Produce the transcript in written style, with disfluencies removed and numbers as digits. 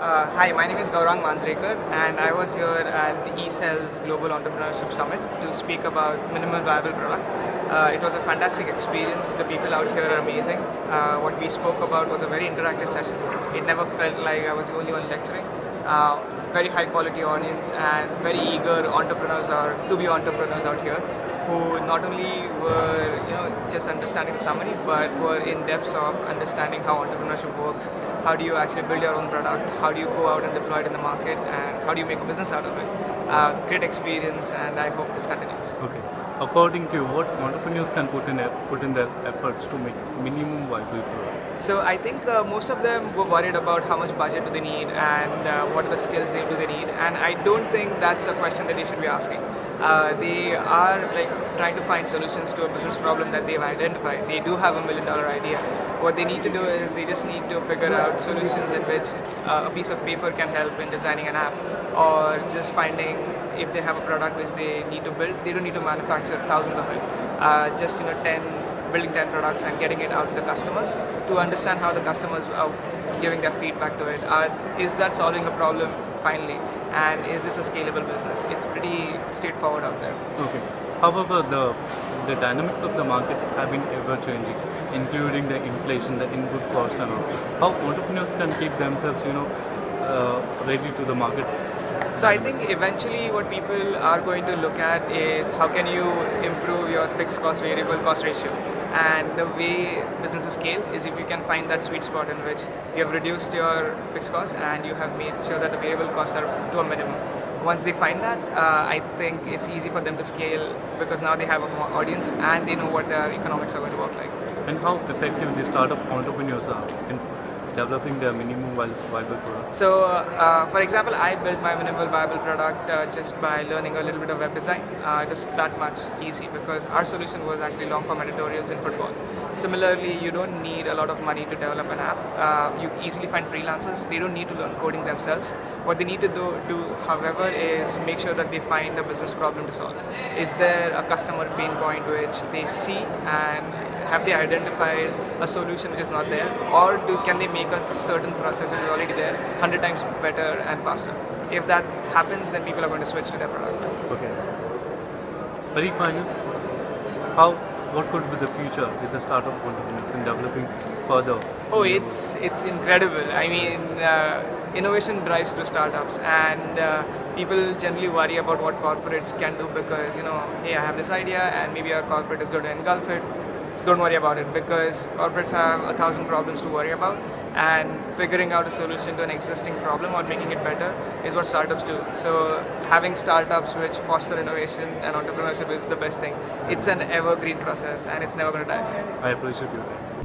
Hi, my name is Gaurang Manjrekar, and I was here at the eCell's Global Entrepreneurship Summit to speak about minimal viable product. It was a fantastic experience. The people out here are amazing. What we spoke about was a very interactive session. It never felt like I was the only one lecturing. Very high quality audience and very eager entrepreneurs to be entrepreneurs out here, who not only were just understanding the summary, but were in depths of understanding how entrepreneurship works. How do you actually build your own product? How do you go out and deploy it in the market? And how do you make a business out of it? Great experience, and I hope this continues. Okay. According to you, what entrepreneurs can put in their efforts to make minimum viable product? So I think most of them were worried about how much budget do they need and what are the skills do they need, and I don't think that's a question that they should be asking. They are trying to find solutions to a business problem that they've identified. They do have $1 million idea. What they need to do is they just need to figure out solutions in which a piece of paper can help in designing an app, or just finding if they have a product which they need to build. They don't need to manufacture thousands of it. Just building 10 products and getting it out to the customers to understand how the customers are giving their feedback to it. Is that solving a problem finally? And is this a scalable business? It's pretty straightforward out there. Okay. However, the dynamics of the market have been ever changing, including the inflation, the input cost, and all. How entrepreneurs can keep themselves, ready to the market? So I think eventually what people are going to look at is how can you improve your fixed cost variable cost ratio. And the way businesses scale is if you can find that sweet spot in which you have reduced your fixed costs and you have made sure that the variable costs are to a minimum. Once they find that, I think it's easy for them to scale, because now they have an audience and they know what their economics are going to work like. And how effective the startup entrepreneurs are in developing their minimum viable product? So, for example, I built my minimal viable product just by learning a little bit of web design. It was that much easy because our solution was actually long form editorials in football. Similarly, you don't need a lot of money to develop an app. You easily find freelancers. They don't need to learn coding themselves. What they need to do, however, is make sure that they find a business problem to solve. Is there a customer pain point which they see, and have they identified a solution which is not there, or can they make a certain process which is already there 100 times better and faster? If that happens, then people are going to switch to their product. Okay. Very final. What could be the future with the startup entrepreneurs in developing further? Oh, it's incredible. I mean, innovation drives through startups, and people generally worry about what corporates can do because hey, I have this idea, and maybe our corporate is going to engulf it. Don't worry about it, because corporates have 1,000 problems to worry about, and figuring out a solution to an existing problem or making it better is what startups do. So having startups which foster innovation and entrepreneurship is the best thing. It's an evergreen process and it's never going to die. I appreciate your time.